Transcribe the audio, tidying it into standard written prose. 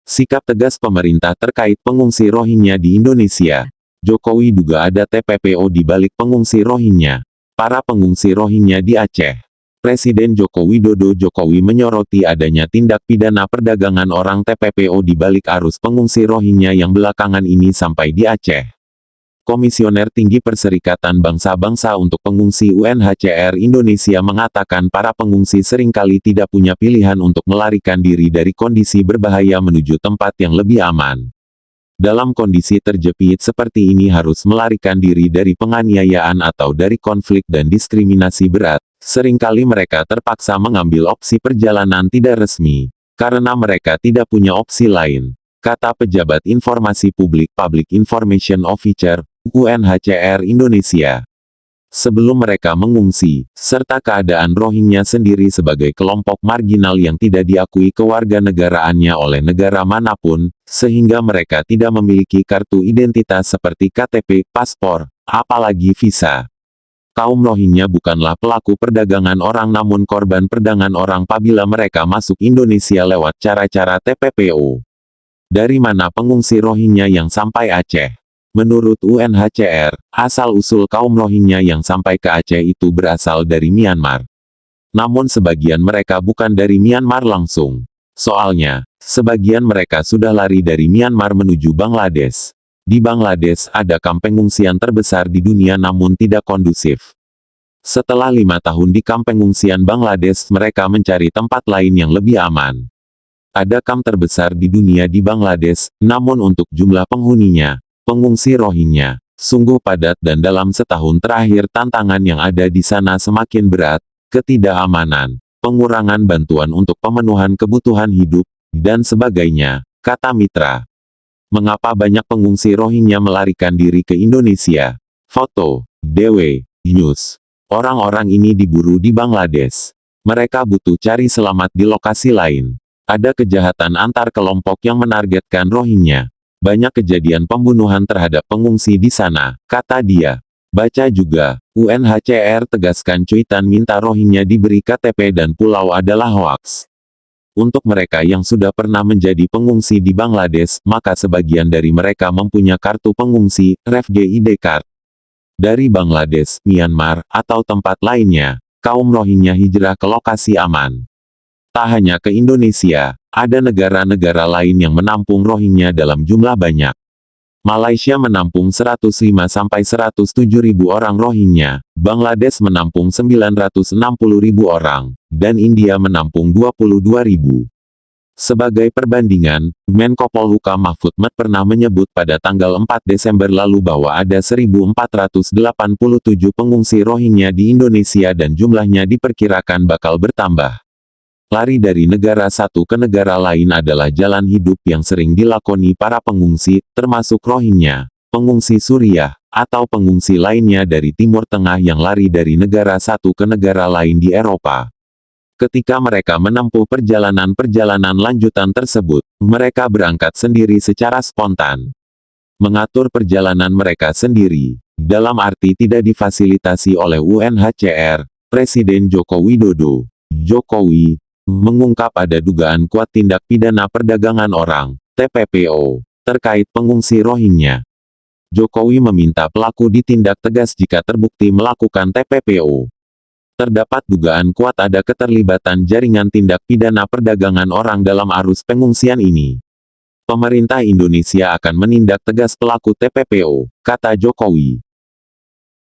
Sikap tegas pemerintah terkait pengungsi Rohingya di Indonesia. Jokowi duga ada TPPO di balik pengungsi Rohingya. Para pengungsi Rohingya di Aceh. Presiden Joko Widodo Jokowi menyoroti adanya tindak pidana perdagangan orang TPPO di balik arus pengungsi Rohingya yang belakangan ini sampai di Aceh. Komisioner Tinggi Perserikatan Bangsa-Bangsa untuk Pengungsi UNHCR Indonesia mengatakan para pengungsi seringkali tidak punya pilihan untuk melarikan diri dari kondisi berbahaya menuju tempat yang lebih aman. Dalam kondisi terjepit seperti ini harus melarikan diri dari penganiayaan atau dari konflik dan diskriminasi berat. Seringkali mereka terpaksa mengambil opsi perjalanan tidak resmi, karena mereka tidak punya opsi lain, kata pejabat informasi publik Public Information Officer, UNHCR Indonesia. Sebelum mereka mengungsi, serta keadaan Rohingya sendiri sebagai kelompok marginal yang tidak diakui kewarganegaraannya oleh negara manapun, sehingga mereka tidak memiliki kartu identitas seperti KTP, paspor, apalagi visa. Kaum Rohingya bukanlah pelaku perdagangan orang namun korban perdagangan orang apabila mereka masuk Indonesia lewat cara-cara TPPO. Dari mana pengungsi Rohingya yang sampai Aceh? Menurut UNHCR, asal-usul kaum Rohingya yang sampai ke Aceh itu berasal dari Myanmar. Namun sebagian mereka bukan dari Myanmar langsung. Soalnya, sebagian mereka sudah lari dari Myanmar menuju Bangladesh. Di Bangladesh ada kamp pengungsian terbesar di dunia namun tidak kondusif. Setelah 5 tahun di kamp pengungsian Bangladesh mereka mencari tempat lain yang lebih aman. Ada kamp terbesar di dunia di Bangladesh, namun untuk jumlah penghuninya, pengungsi Rohingya, sungguh padat dan dalam setahun terakhir tantangan yang ada di sana semakin berat, ketidakamanan, pengurangan bantuan untuk pemenuhan kebutuhan hidup, dan sebagainya, kata Mitra. Mengapa banyak pengungsi Rohingya melarikan diri ke Indonesia? Foto, DW, News. Orang-orang ini diburu di Bangladesh. Mereka butuh cari selamat di lokasi lain. Ada kejahatan antar kelompok yang menargetkan Rohingya. Banyak kejadian pembunuhan terhadap pengungsi di sana, kata dia. Baca juga, UNHCR tegaskan cuitan minta Rohingya diberi KTP dan pulau adalah hoaks. Untuk mereka yang sudah pernah menjadi pengungsi di Bangladesh, maka sebagian dari mereka mempunyai kartu pengungsi, Refugee ID Card. Dari Bangladesh, Myanmar, atau tempat lainnya, kaum Rohingya hijrah ke lokasi aman. Tak hanya ke Indonesia, ada negara-negara lain yang menampung Rohingya dalam jumlah banyak. Malaysia menampung 105-107 ribu orang Rohingya, Bangladesh menampung 960 ribu orang, dan India menampung 22 ribu. Sebagai perbandingan, Menko Polhukam Mahfud MD pernah menyebut pada tanggal 4 Desember lalu bahwa ada 1.487 pengungsi Rohingya di Indonesia dan jumlahnya diperkirakan bakal bertambah. Lari dari negara satu ke negara lain adalah jalan hidup yang sering dilakoni para pengungsi, termasuk Rohingya, pengungsi Suriah, atau pengungsi lainnya dari Timur Tengah yang lari dari negara satu ke negara lain di Eropa. Ketika mereka menempuh perjalanan-perjalanan lanjutan tersebut, mereka berangkat sendiri secara spontan. Mengatur perjalanan mereka sendiri, dalam arti tidak difasilitasi oleh UNHCR, Presiden Joko Widodo, Jokowi, mengungkap ada dugaan kuat tindak pidana perdagangan orang, TPPO, terkait pengungsi Rohingya. Jokowi meminta pelaku ditindak tegas jika terbukti melakukan TPPO. Terdapat dugaan kuat ada keterlibatan jaringan tindak pidana perdagangan orang dalam arus pengungsian ini. Pemerintah Indonesia akan menindak tegas pelaku TPPO, kata Jokowi.